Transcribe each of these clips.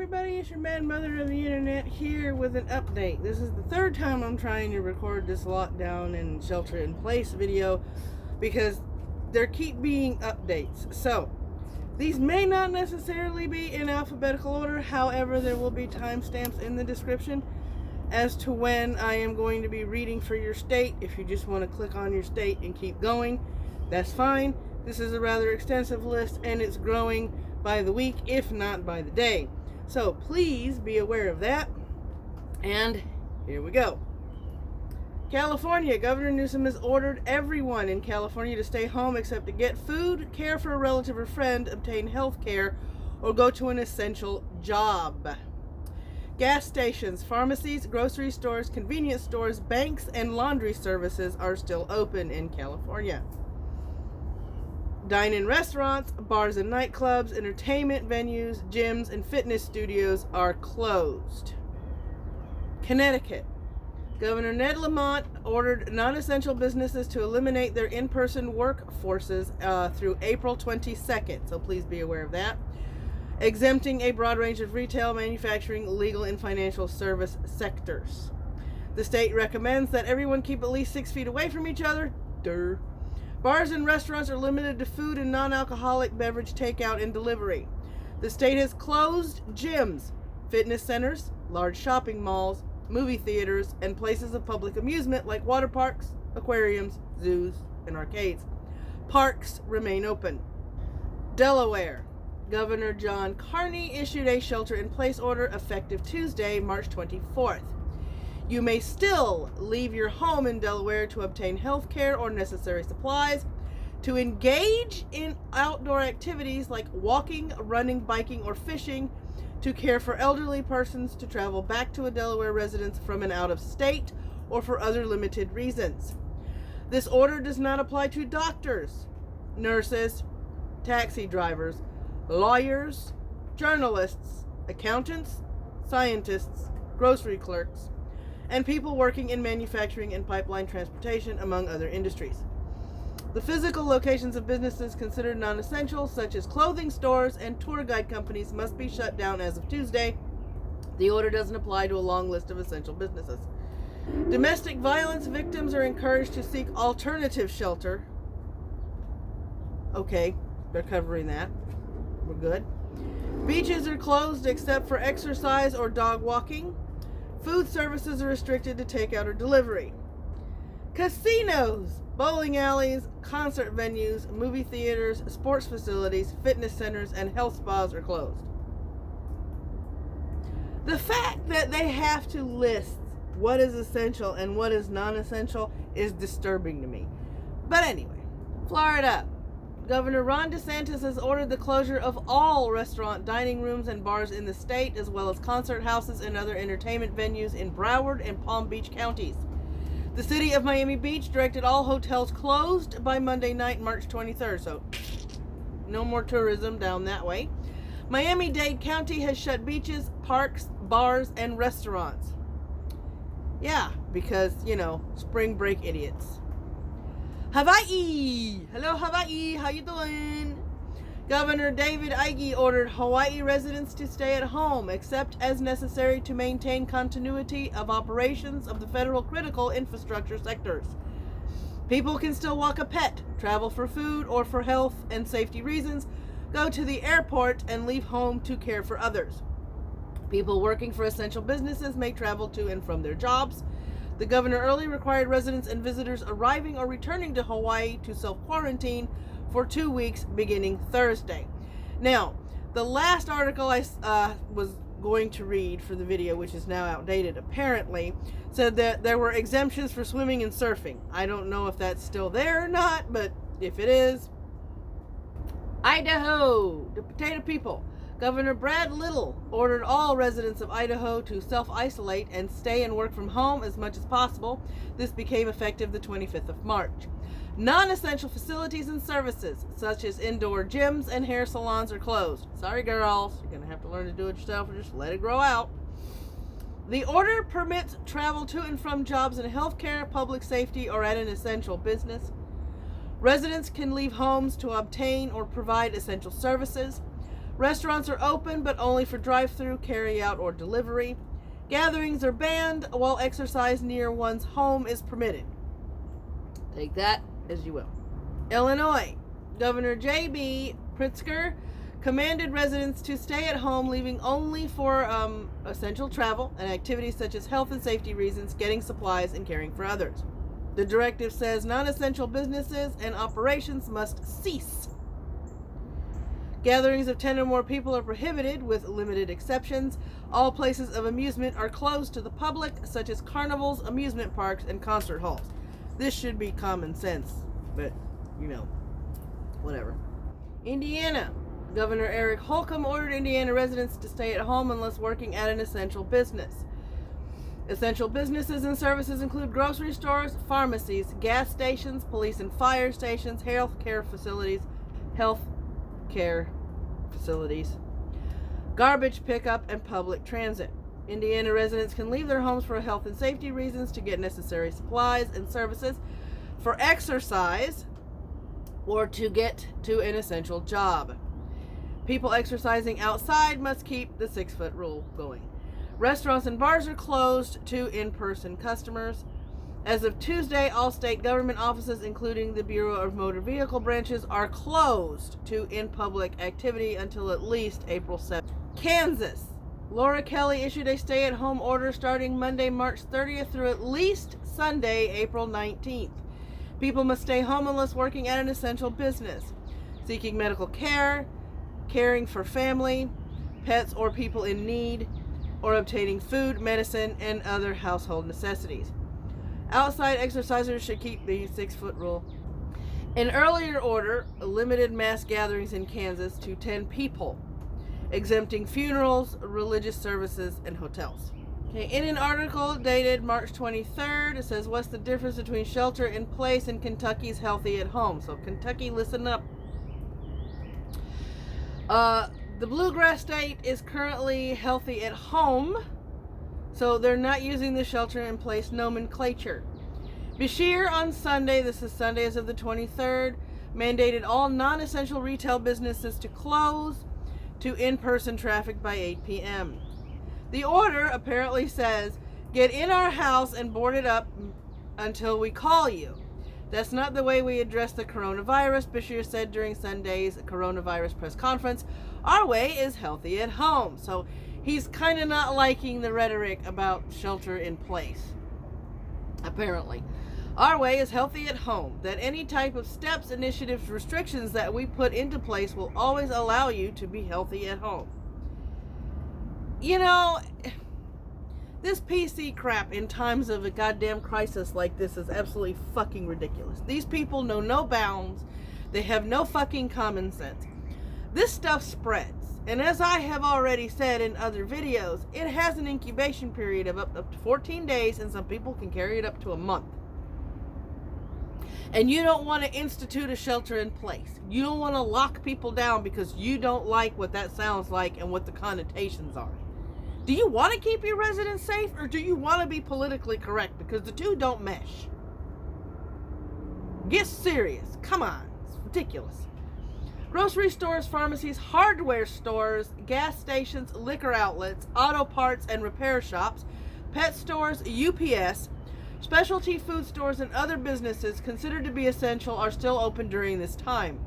everybody, it's your mad mother of the internet here with an update. This is the third time I'm trying to record this lockdown and shelter in place video because there keep being updates. So these may not necessarily be in alphabetical order, however there will be timestamps in the description as to when I am going to be reading for your state. If you just want to click on your state and keep going, that's fine. This is a rather extensive list and it's growing by the week, if not by the day. So please be aware of that. And here we go. California. Governor Newsom has ordered everyone in California to stay home except to get food, care for a relative or friend, obtain health care, or go to an essential job. Gas stations, pharmacies, grocery stores, convenience stores, banks, and laundry services are still open in California. Dine-in restaurants, bars and nightclubs, entertainment venues, gyms, and fitness studios are closed. Connecticut. Governor Ned Lamont ordered non-essential businesses to eliminate their in-person workforces through April 22nd, so please be aware of that. Exempting a broad range of retail, manufacturing, legal, and financial service sectors. The state recommends that everyone keep at least 6 feet away from each other. Bars and restaurants are limited to food and non-alcoholic beverage takeout and delivery. The state has closed gyms, fitness centers, large shopping malls, movie theaters, and places of public amusement like water parks, aquariums, zoos, and arcades. Parks remain open. Delaware. Governor John Carney issued a shelter-in-place order effective Tuesday, March 24th. You may still leave your home in Delaware to obtain health care or necessary supplies, to engage in outdoor activities like walking, running, biking, or fishing, to care for elderly persons, to travel back to a Delaware residence from an out-of-state, or for other limited reasons. This order does not apply to doctors, nurses, taxi drivers, lawyers, journalists, accountants, scientists, grocery clerks, and people working in manufacturing and pipeline transportation, among other industries. The physical locations of businesses considered non-essential, such as clothing stores and tour guide companies, must be shut down as of Tuesday. The order doesn't apply to a long list of essential businesses. Domestic violence victims are encouraged to seek alternative shelter. Okay, they're covering that. We're good. Beaches are closed except for exercise or dog walking. Food services are restricted to takeout or delivery. Casinos, bowling alleys, concert venues, movie theaters, sports facilities, fitness centers, and health spas are closed. The fact that they have to list what is essential and what is non-essential is disturbing to me. But anyway, Florida. Governor Ron DeSantis has ordered the closure of all restaurant dining rooms and bars in the state, as well as concert houses and other entertainment venues in Broward and Palm Beach counties. The city of Miami Beach directed all hotels closed by Monday night, March 23rd, so no more tourism down that way. Miami-Dade County has shut beaches, parks, bars, and restaurants. Yeah, because, spring break idiots. Hawaii! Hello, Hawaii. How you doing? Governor David Ige ordered Hawaii residents to stay at home, except as necessary to maintain continuity of operations of the federal critical infrastructure sectors. People can still walk a pet, travel for food or for health and safety reasons, go to the airport, and leave home to care for others. People working for essential businesses may travel to and from their jobs. The governor early required residents and visitors arriving or returning to Hawaii to self-quarantine for 2 weeks beginning Thursday. Now, the last article I was going to read for the video, which is now outdated apparently, said that there were exemptions for swimming and surfing. I don't know if that's still there or not, but if it is, Idaho, the potato people. Governor Brad Little ordered all residents of Idaho to self-isolate and stay and work from home as much as possible. This became effective the 25th of March. Non-essential facilities and services, such as indoor gyms and hair salons, are closed. Sorry, girls. You're going to have to learn to do it yourself or just let it grow out. The order permits travel to and from jobs in healthcare, public safety, or at an essential business. Residents can leave homes to obtain or provide essential services. Restaurants are open, but only for drive-through, carry-out, or delivery. Gatherings are banned, while exercise near one's home is permitted. Take that as you will. Illinois. Governor J.B. Pritzker commanded residents to stay at home, leaving only for essential travel and activities such as health and safety reasons, getting supplies, and caring for others. The directive says non-essential businesses and operations must cease. Gatherings of 10 or more people are prohibited, with limited exceptions. All places of amusement are closed to the public, such as carnivals, amusement parks, and concert halls. This should be common sense, but, whatever. Indiana. Governor Eric Holcomb ordered Indiana residents to stay at home unless working at an essential business. Essential businesses and services include grocery stores, pharmacies, gas stations, police and fire stations, health care facilities, garbage pickup, and public transit. Indiana residents can leave their homes for health and safety reasons, to get necessary supplies and services, for exercise, or to get to an essential job. People exercising outside must keep the 6-foot rule going. Restaurants and bars are closed to in-person customers. As of Tuesday, all state government offices, including the Bureau of Motor Vehicle branches, are closed to in-public activity until at least April 7th. Kansas. Laura Kelly issued a stay-at-home order starting Monday, March 30th through at least Sunday, April 19th. People must stay home unless working at an essential business, seeking medical care, caring for family, pets, or people in need, or obtaining food, medicine, and other household necessities. Outside exercisers should keep the 6-foot rule. An earlier order limited mass gatherings in Kansas to 10 people, exempting funerals, religious services, and hotels. Okay, in an article dated March 23rd, it says, what's the difference between shelter in place and Kentucky's healthy at home? So Kentucky, listen up. The Bluegrass State is currently healthy at home, so they're not using the shelter-in-place nomenclature. Bashir on Sunday, this is Sunday as of the 23rd, mandated all non-essential retail businesses to close to in-person traffic by 8 p.m. The order apparently says, get in our house and board it up until we call you. That's not the way we address the coronavirus, Bashir said during Sunday's coronavirus press conference. Our way is healthy at home. So he's kind of not liking the rhetoric about shelter in place, apparently. Our way is healthy at home, that any type of steps, initiatives, restrictions that we put into place will always allow you to be healthy at home. This PC crap in times of a goddamn crisis like this is absolutely fucking ridiculous. These people know no bounds. They have no fucking common sense. This stuff spreads. And as I have already said in other videos, it has an incubation period of up to 14 days, and some people can carry it up to a month. And you don't want to institute a shelter in place. You don't want to lock people down because you don't like what that sounds like and what the connotations are. Do you want to keep your residents safe, or do you want to be politically correct? Because the two don't mesh. Get serious. Come on. It's ridiculous. Grocery stores, pharmacies, hardware stores, gas stations, liquor outlets, auto parts and repair shops, pet stores, UPS, specialty food stores, and other businesses considered to be essential are still open during this time.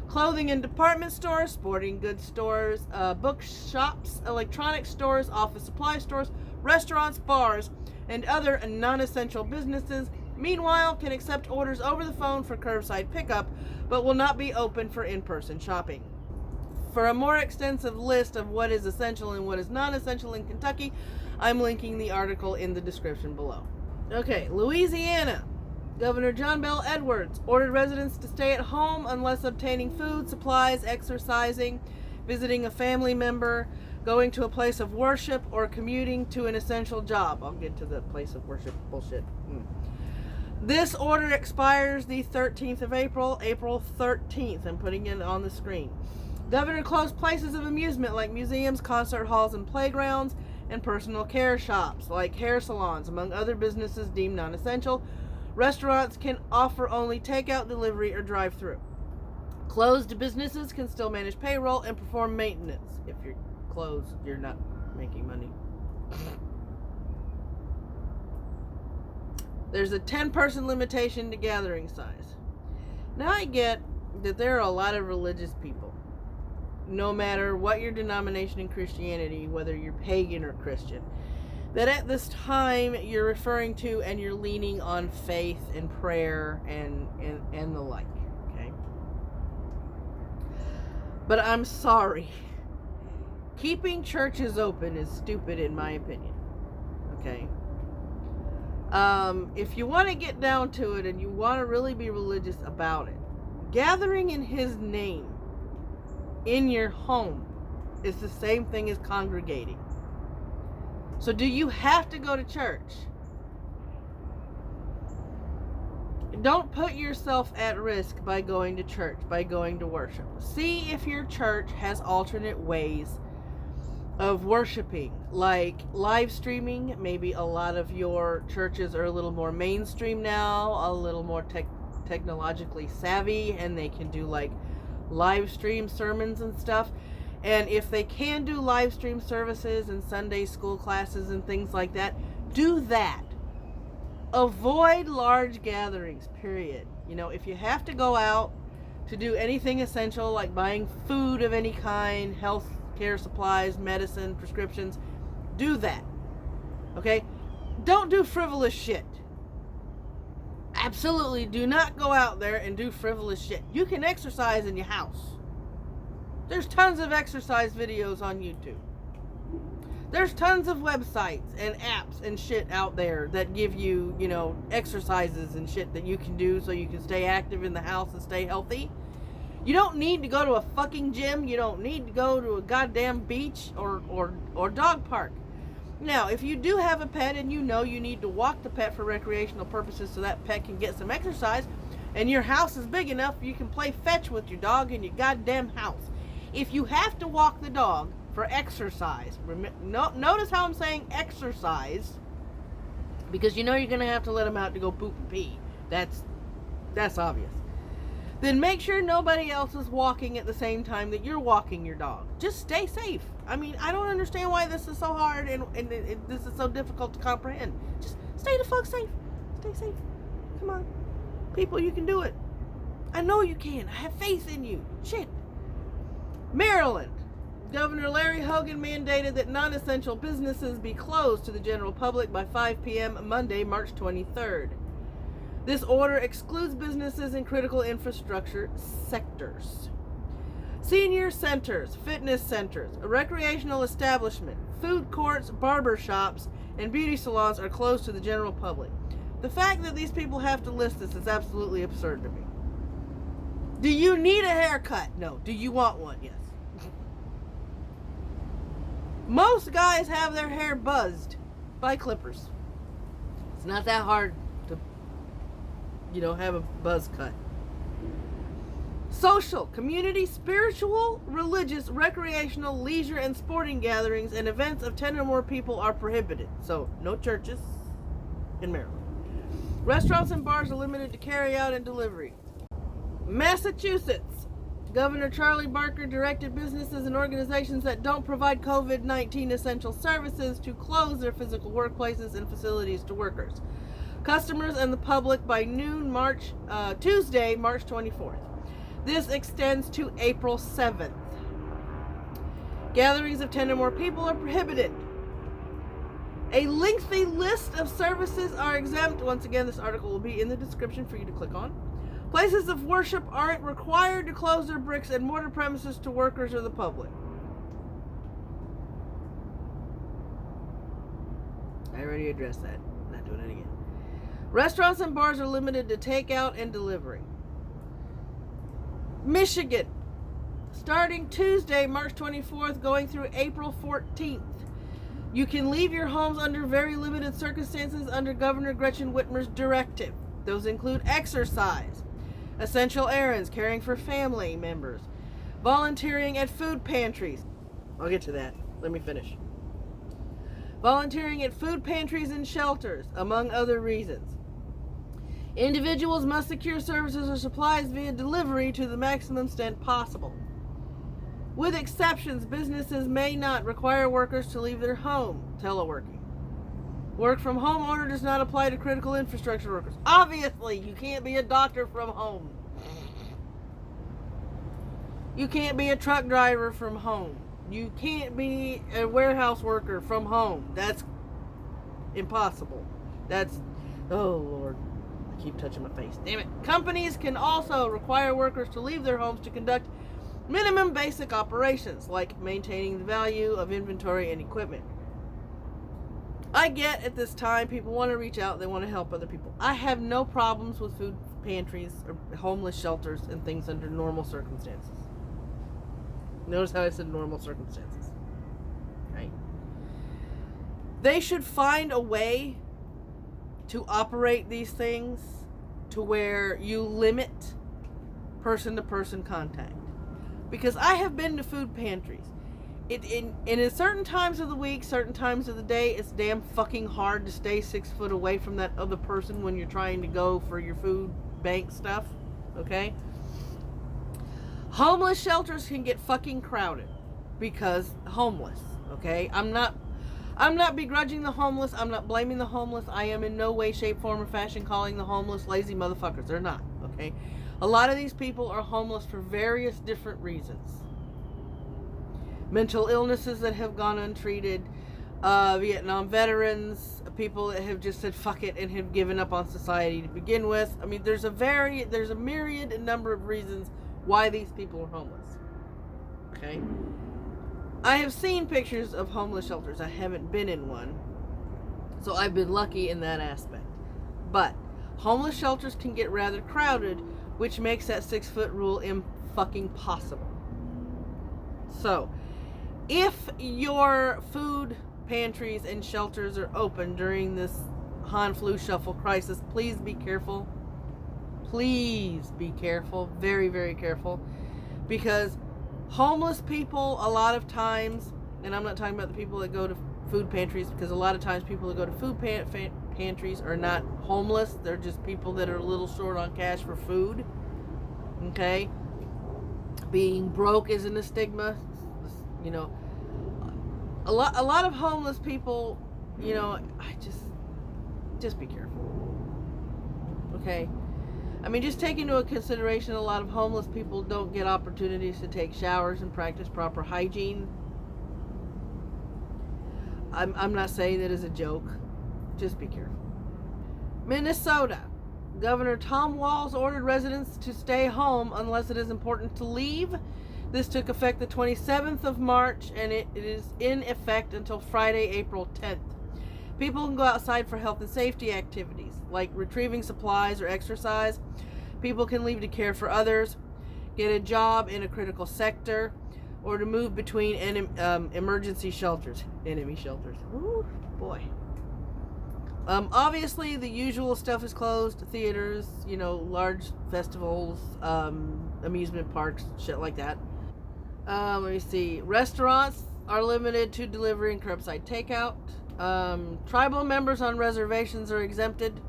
Clothing and department stores, sporting goods stores, bookshops, electronics stores, office supply stores, restaurants, bars, and other non-essential businesses, meanwhile, can accept orders over the phone for curbside pickup, but will not be open for in-person shopping. For a more extensive list of what is essential and what is non-essential in Kentucky, I'm linking the article in the description below. Okay, Louisiana. Governor John Bel Edwards ordered residents to stay at home unless obtaining food, supplies, exercising, visiting a family member, going to a place of worship, or commuting to an essential job. I'll get to the place of worship bullshit. This order expires the 13th of April, April 13th. I'm putting it on the screen. Governor closed places of amusement like museums, concert halls, and playgrounds, and personal care shops like hair salons, among other businesses deemed non-essential. Restaurants can offer only takeout, delivery, or drive-through. Closed businesses can still manage payroll and perform maintenance. If you're closed, you're not making money. There's a 10-person limitation to gathering size. Now I get that there are a lot of religious people, no matter what your denomination in Christianity, whether you're pagan or Christian, that at this time you're referring to and you're leaning on faith and prayer and the like, okay? But I'm sorry. Keeping churches open is stupid in my opinion, okay? If you want to get down to it and you want to really be religious about it, gathering in his name in your home is the same thing as congregating. So do you have to go to church? Don't put yourself at risk by going to church, by going to worship. See if your church has alternate ways of worshiping, like live streaming. Maybe a lot of your churches are a little more mainstream now, a little more technologically savvy, and they can do like live stream sermons and stuff. And if they can do live stream services and Sunday school classes and things like that, do that. Avoid large gatherings, period. You know, if you have to go out to do anything essential like buying food of any kind, health care supplies, medicine, prescriptions, do that. Okay? Don't do frivolous shit. Absolutely do not go out there and do frivolous shit. You can exercise in your house. There's tons of exercise videos on YouTube. There's tons of websites and apps and shit out there that give you, you know, exercises and shit that you can do so you can stay active in the house and stay healthy. You don't need to go to a fucking gym. You don't need to go to a goddamn beach or dog park. Now, if you do have a pet and you know you need to walk the pet for recreational purposes so that pet can get some exercise, and your house is big enough, you can play fetch with your dog in your goddamn house. If you have to walk the dog for exercise, notice how I'm saying exercise, because you know you're going to have to let him out to go poop and pee. That's obvious. Then make sure nobody else is walking at the same time that you're walking your dog. Just stay safe. I mean, I don't understand why this is so hard and this is so difficult to comprehend. Just stay the fuck safe. Stay safe. Come on. People, you can do it. I know you can. I have faith in you. Shit. Maryland. Governor Larry Hogan mandated that non-essential businesses be closed to the general public by 5 p.m. Monday, March 23rd. This order excludes businesses in critical infrastructure sectors. Senior centers, fitness centers, recreational establishments, food courts, barber shops, and beauty salons are closed to the general public. The fact that these people have to list this is absolutely absurd to me. Do you need a haircut? No. Do you want one? Yes. Most guys have their hair buzzed by clippers. It's not that hard to, you know, have a buzz cut. Social, community, spiritual, religious, recreational, leisure, and sporting gatherings and events of 10 or more people are prohibited. So, no churches in Maryland. Restaurants and bars are limited to carry out and delivery. Massachusetts. Governor Charlie Barker directed businesses and organizations that don't provide COVID-19 essential services to close their physical workplaces and facilities to workers, customers, and the public by noon Tuesday, March 24th. This extends to April 7th. Gatherings of 10 or more people are prohibited. A lengthy list of services are exempt. Once again, this article will be in the description for you to click on. Places of worship aren't required to close their bricks and mortar premises to workers or the public. I already addressed that. Not doing it again. Restaurants and bars are limited to takeout and delivery. Michigan. Starting Tuesday, March 24th, going through April 14th. You can leave your homes under very limited circumstances under Governor Gretchen Whitmer's directive. Those include exercise, essential errands, caring for family members, volunteering at food pantries. I'll get to that. Let me finish. Volunteering at food pantries and shelters, among other reasons. Individuals must secure services or supplies via delivery to the maximum extent possible. With exceptions, businesses may not require workers to leave their home. Teleworking. Work from home order does not apply to critical infrastructure workers. Obviously, you can't be a doctor from home. You can't be a truck driver from home. You can't be a warehouse worker from home. That's impossible. That's, oh Lord, I keep touching my face. Damn it. Companies can also require workers to leave their homes to conduct minimum basic operations, like maintaining the value of inventory and equipment. I get at this time people want to reach out, they want to help other people. I have no problems with food pantries or homeless shelters and things under normal circumstances. Notice how I said normal circumstances. Right? They should find a way to operate these things to where you limit person-to-person contact. Because I have been to food pantries. In certain times of the week, certain times of the day, it's damn fucking hard to stay 6 foot away from that other person when you're trying to go for your food bank stuff. Okay? Homeless shelters can get fucking crowded because homeless. Okay? I'm not begrudging the homeless. I'm not blaming the homeless. I am in no way, shape, form, or fashion calling the homeless lazy motherfuckers. They're not. Okay? A lot of these people are homeless for various different reasons. Mental illnesses that have gone untreated, Vietnam veterans, people that have just said fuck it and have given up on society to begin with. I mean, there's a myriad number of reasons why these people are homeless. Okay? I have seen pictures of homeless shelters. I haven't been in one. So I've been lucky in that aspect. But homeless shelters can get rather crowded, which makes that 6 foot rule fucking possible. So, if your food pantries and shelters are open during this Han flu shuffle crisis, please be careful. Please be careful. Very, very careful. Because homeless people, a lot of times, and I'm not talking about the people that go to food pantries, because a lot of times people that go to food pantries are not homeless. They're just people that are a little short on cash for food. Okay? Being broke isn't a stigma. You know, a lot of homeless people, you know, I just be careful. Okay? I mean, just take into consideration a lot of homeless people don't get opportunities to take showers and practice proper hygiene. I'm not saying that as a joke. Just be careful. Minnesota. Governor Tom Walz ordered residents to stay home unless it is important to leave. This took effect the 27th of March, and it is in effect until Friday, April 10th. People can go outside for health and safety activities, like retrieving supplies or exercise. People can leave to care for others, get a job in a critical sector, or to move between emergency shelters. Enemy shelters. Ooh, boy. Obviously, the usual stuff is closed. Theaters, you know, large festivals, amusement parks, shit like that. Let me see. Restaurants are limited to delivery and curbside takeout. Tribal members on reservations are exempted.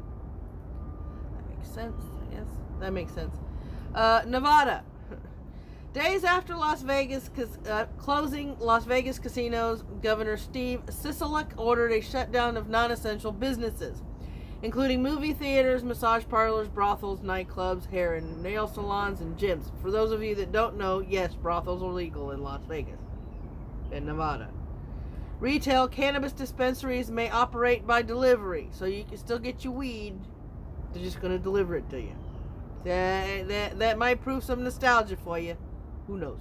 That makes sense, I guess. That makes sense. Nevada. Days after Las Vegas closing Las Vegas casinos, Governor Steve Sisolak ordered a shutdown of non-essential businesses, including movie theaters, massage parlors, brothels, nightclubs, hair and nail salons, and gyms. For those of you that don't know, yes, brothels are legal in Las Vegas and Nevada. Retail cannabis dispensaries may operate by delivery, so you can still get your weed. They're just going to deliver it to you. That might prove some nostalgia for you. Who knows?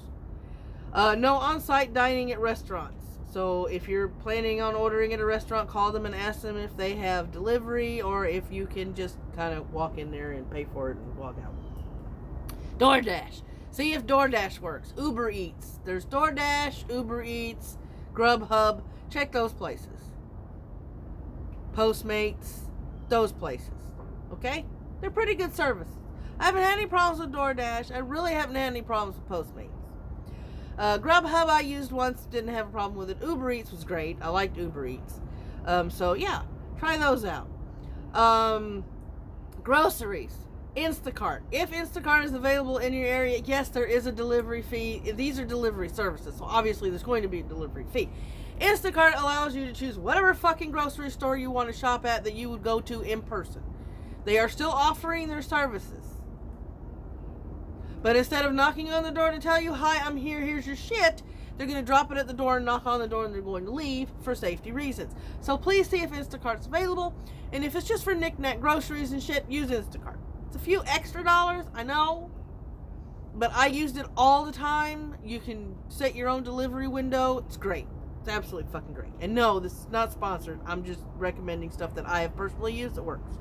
No on-site dining at restaurants. So if you're planning on ordering at a restaurant, call them and ask them if they have delivery or if you can just kind of walk in there and pay for it and walk out. DoorDash. See if DoorDash works. Uber Eats. There's DoorDash, Uber Eats, Grubhub. Check those places. Postmates. Those places. Okay? They're pretty good services. I haven't had any problems with DoorDash. I really haven't had any problems with Postmates. Grubhub I used once, didn't have a problem with it. Uber Eats was great. I liked Uber Eats. So yeah, try those out. Groceries. Instacart. If Instacart is available in your area, yes, there is a delivery fee. These are delivery services, so obviously there's going to be a delivery fee. Instacart allows you to choose whatever fucking grocery store you want to shop at that you would go to in person. They are still offering their services. But instead of knocking on the door to tell you, hi, I'm here, here's your shit, they're going to drop it at the door and knock on the door, and they're going to leave for safety reasons. So please see if Instacart's available. And if it's just for knick-knack groceries and shit, use Instacart. It's a few extra dollars, I know. But I used it all the time. You can set your own delivery window. It's great. It's absolutely fucking great. And no, this is not sponsored. I'm just recommending stuff that I have personally used that works.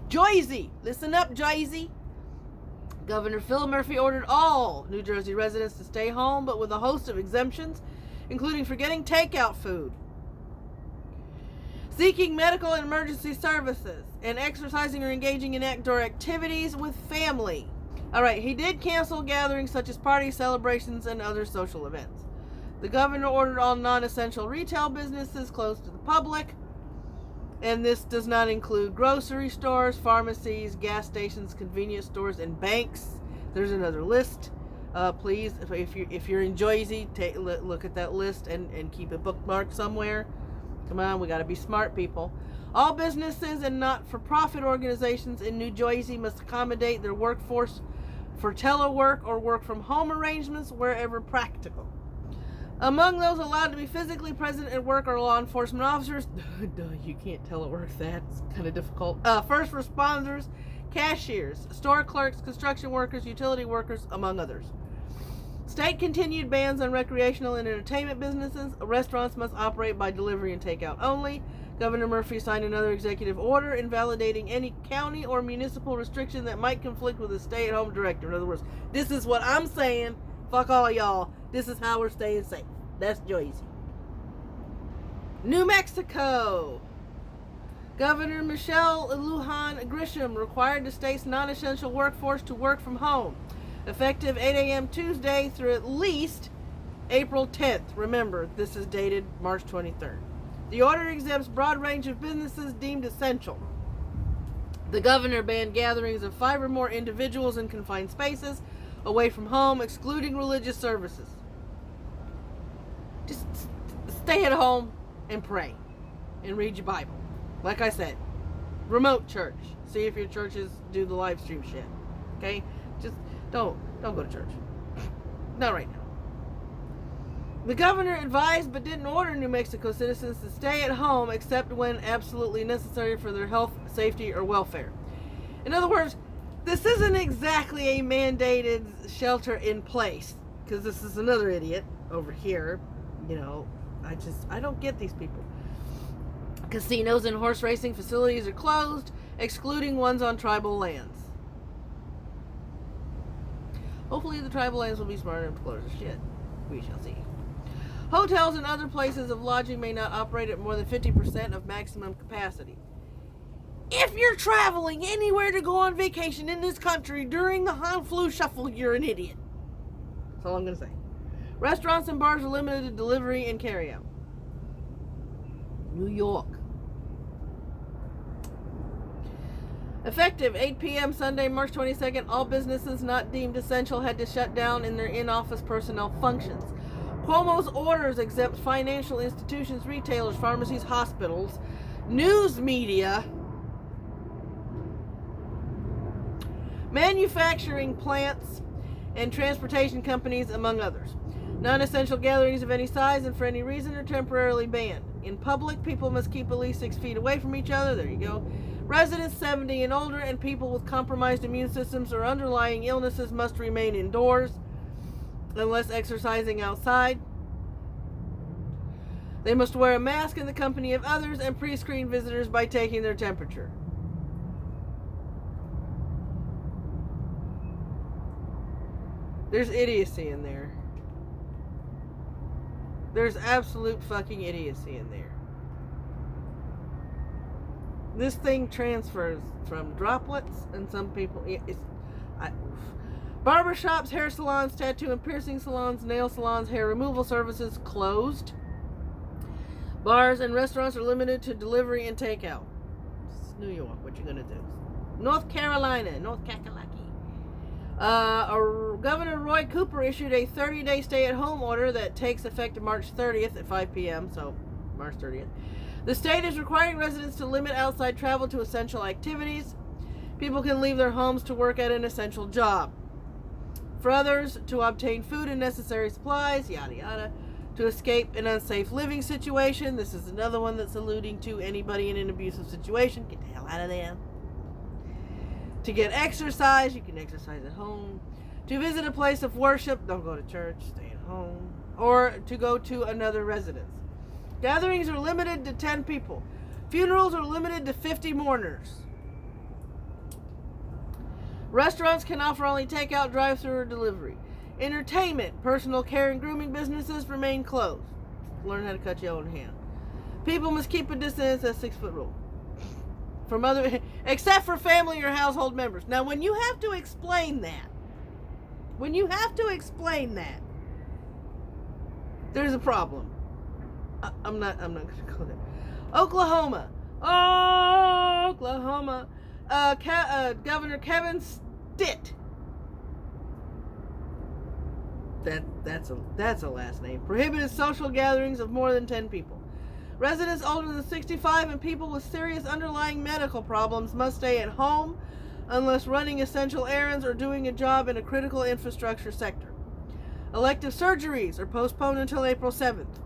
Jersey. Listen up, Jersey. Governor Phil Murphy ordered all New Jersey residents to stay home, but with a host of exemptions, including for getting takeout food, seeking medical and emergency services, and exercising or engaging in outdoor activities with family. Alright, he did cancel gatherings such as parties, celebrations, and other social events. The governor ordered all non-essential retail businesses closed to the public, and this does not include grocery stores, pharmacies, gas stations, convenience stores, and banks. There's another list. Please, if you're in Jersey, look at that list and keep it bookmarked somewhere. Come on, we got to be smart, people. All businesses and not-for-profit organizations in New Jersey must accommodate their workforce for telework or work-from-home arrangements wherever practical. Among those allowed to be physically present at work are law enforcement officers. You can't telework that. It's kind of difficult. First responders, cashiers, store clerks, construction workers, utility workers, among others. State continued bans on recreational and entertainment businesses. Restaurants must operate by delivery and takeout only. Governor Murphy signed another executive order invalidating any county or municipal restriction that might conflict with a stay-at-home directive. In other words, this is what I'm saying. Fuck all y'all. This is how we're staying safe. That's Jersey. New Mexico. Governor Michelle Lujan Grisham required the state's non-essential workforce to work from home, effective 8 a.m. Tuesday through at least April 10th. Remember, this is dated March 23rd. The order exempts broad range of businesses deemed essential. The governor banned gatherings of 5 or more individuals in confined spaces away from home, excluding religious services. Just stay at home and pray and read your Bible. Like I said, remote church. See if your churches do the live stream shit. Okay? Just don't go to church. Not right now. The governor advised but didn't order New Mexico citizens to stay at home except when absolutely necessary for their health, safety, or welfare. In other words, this isn't exactly a mandated shelter in place, because this is another idiot over here. You know, I don't get these people. Casinos and horse racing facilities are closed, excluding ones on tribal lands. Hopefully the tribal lands will be smart enough to close the shit. We shall see. Hotels and other places of lodging may not operate at more than 50% of maximum capacity. If you're traveling anywhere to go on vacation in this country during the Han Flu Shuffle, you're an idiot. That's all I'm going to say. Restaurants and bars are limited to delivery and carryout. New York. Effective 8 p.m. Sunday, March 22nd, all businesses not deemed essential had to shut down in their in-office personnel functions. Cuomo's orders exempt financial institutions, retailers, pharmacies, hospitals, news media, manufacturing plants, and transportation companies, among others. Non-essential gatherings of any size and for any reason are temporarily banned. In public, people must keep at least 6 feet away from each other. There you go. Residents 70 and older and people with compromised immune systems or underlying illnesses must remain indoors unless exercising outside. They must wear a mask in the company of others and pre-screen visitors by taking their temperature. There's idiocy in there. There's absolute fucking idiocy in there. This thing transfers from droplets, and some people... Barbershops, hair salons, tattoo and piercing salons, nail salons, hair removal services closed. Bars and restaurants are limited to delivery and takeout. It's New York. What you gonna do? North Carolina. Governor Roy Cooper issued a 30-day stay-at-home order that takes effect March 30th at 5 p.m., so March 30th. The state is requiring residents to limit outside travel to essential activities. People can leave their homes to work at an essential job. For others, to obtain food and necessary supplies, yada yada. To escape an unsafe living situation. This is another one that's alluding to anybody in an abusive situation. Get the hell out of there. To get exercise, you can exercise at home. To visit a place of worship, don't go to church, stay at home. Or to go to another residence. Gatherings are limited to 10 people. Funerals are limited to 50 mourners. Restaurants can offer only takeout, drive-thru, or delivery. Entertainment, personal care, and grooming businesses remain closed. Learn how to cut your own hair. People must keep a distance, a 6-foot rule. From other, except for family or household members. Now, when you have to explain that, there's a problem. I'm not going to go there. Oklahoma. Governor Kevin Stitt. That's a last name. Prohibited social gatherings of more than 10 people. Residents older than 65 and people with serious underlying medical problems must stay at home unless running essential errands or doing a job in a critical infrastructure sector. Elective surgeries are postponed until April 7th.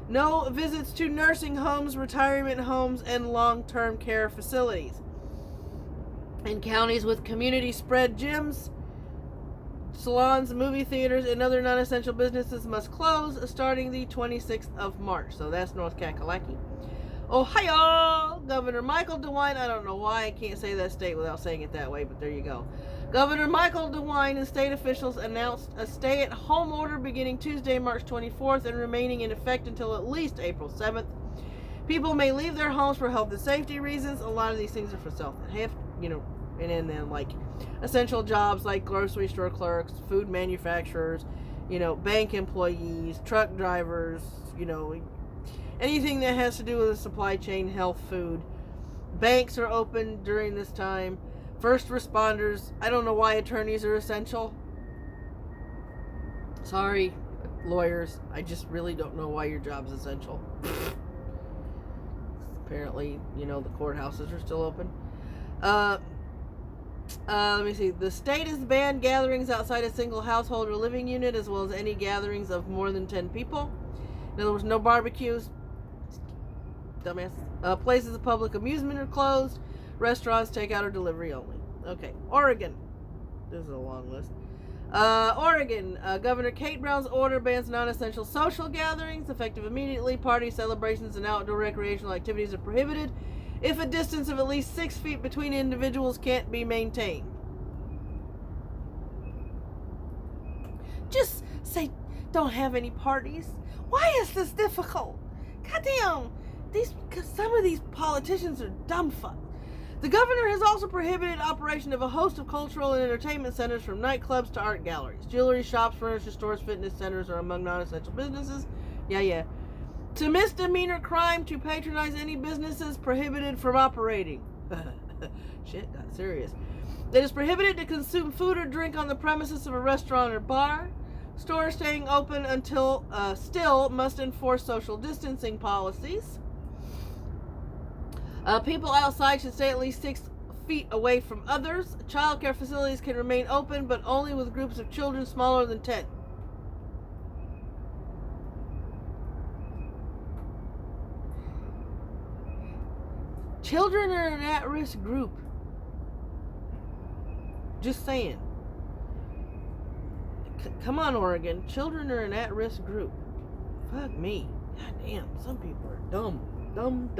No visits to nursing homes, retirement homes, and long-term care facilities. In counties with community spread gyms, salons, movie theaters, and other non-essential businesses must close starting the 26th of March. So that's North Kakalaki. Ohio, Governor Michael DeWine. I don't know why I can't say that state without saying it that way, but there you go. Governor Michael DeWine and state officials announced a stay-at-home order beginning Tuesday, March 24th, and remaining in effect until at least April 7th. People may leave their homes for health and safety reasons. A lot of these things are for and then like essential jobs like grocery store clerks, food manufacturers, bank employees, truck drivers, anything that has to do with the supply chain, health, food. Banks are open during this time. First responders. I don't know why attorneys are essential. Sorry, lawyers. I just really don't know why your job's essential. Apparently, the courthouses are still open. Let me see. The state has banned gatherings outside a single household or living unit, as well as any gatherings of more than 10 people. In other words, no barbecues. Dumbass. Places of public amusement are closed. Restaurants, takeout, or delivery only. Okay. Oregon. This is a long list. Oregon. Governor Kate Brown's order bans non-essential social gatherings. Effective immediately. Parties, celebrations, and outdoor recreational activities are prohibited if a distance of at least 6 feet between individuals can't be maintained. Just say don't have any parties. Why is this difficult? Goddamn, some of these politicians are dumb fucks. The governor has also prohibited operation of a host of cultural and entertainment centers, from nightclubs to art galleries. Jewelry shops, furniture stores, fitness centers are among non-essential businesses. Yeah. To misdemeanor crime to patronize any businesses prohibited from operating. Shit got serious. It is prohibited to consume food or drink on the premises of a restaurant or bar. Stores staying open until still must enforce social distancing policies. People outside should stay at least 6 feet away from others. Child care facilities can remain open, but only with groups of children smaller than 10. Children are an at-risk group. Just saying. Come on, Oregon. Children are an at-risk group. Fuck me. God damn, some people are dumb. Dumb.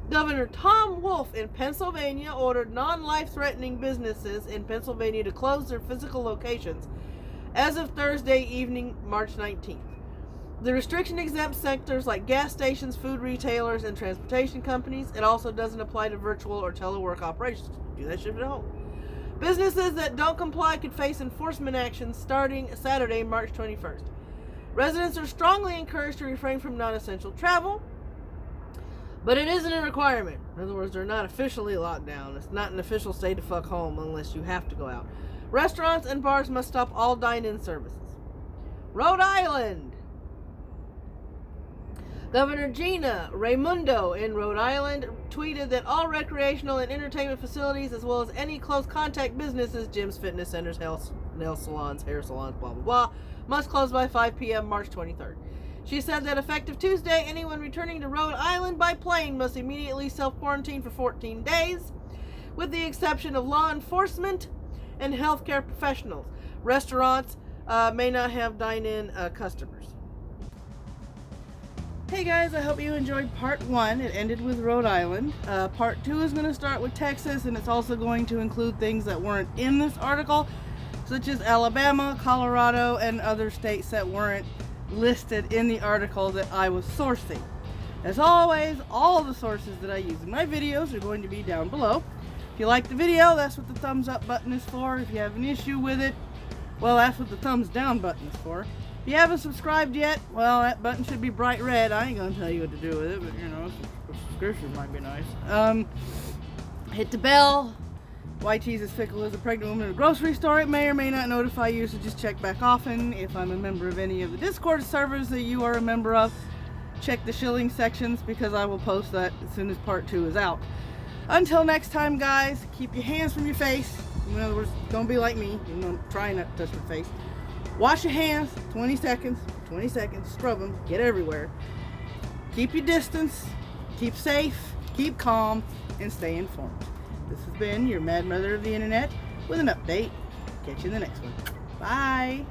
Governor Tom Wolf in Pennsylvania ordered non-life-threatening businesses in Pennsylvania to close their physical locations as of Thursday evening, March 19th. The restriction exempts sectors like gas stations, food retailers, and transportation companies. It also doesn't apply to virtual or telework operations. Do that shit at home. Businesses that don't comply could face enforcement actions starting Saturday, March 21st. Residents are strongly encouraged to refrain from non-essential travel, but it isn't a requirement. In other words, they're not officially locked down. It's not an official stay the fuck home unless you have to go out. Restaurants and bars must stop all dine-in services. Rhode Island. Governor Gina Raimondo in Rhode Island tweeted that all recreational and entertainment facilities, as well as any close contact businesses, gyms, fitness centers, nail salons, hair salons, blah, blah, blah, must close by 5 p.m. March 23rd. She said that effective Tuesday, anyone returning to Rhode Island by plane must immediately self-quarantine for 14 days, with the exception of law enforcement and healthcare professionals. Restaurants may not have dine-in customers. Hey guys, I hope you enjoyed part 1. It ended with Rhode Island. Part 2 is going to start with Texas, and it's also going to include things that weren't in this article, such as Alabama, Colorado, and other states that weren't listed in the article that I was sourcing. As always, all the sources that I use in my videos are going to be down below. If you like the video, that's what the thumbs up button is for. If you have an issue with it, well, that's what the thumbs down button is for. If you haven't subscribed yet, well, that button should be bright red. I ain't gonna tell you what to do with it, but you know, a subscription might be nice. Hit the bell. Why cheese is fickle as a pregnant woman at a grocery store. It may or may not notify you, so just check back often. If I'm a member of any of the Discord servers that you are a member of, check the shilling sections, because I will post that as soon as part 2 is out. Until next time, guys, keep your hands from your face. In other words, don't be like me. You know, try not to touch your face. Wash your hands, 20 seconds, scrub them, get everywhere. Keep your distance, keep safe, keep calm, and stay informed. This has been your Mad Mother of the Internet with an update. Catch you in the next one. Bye.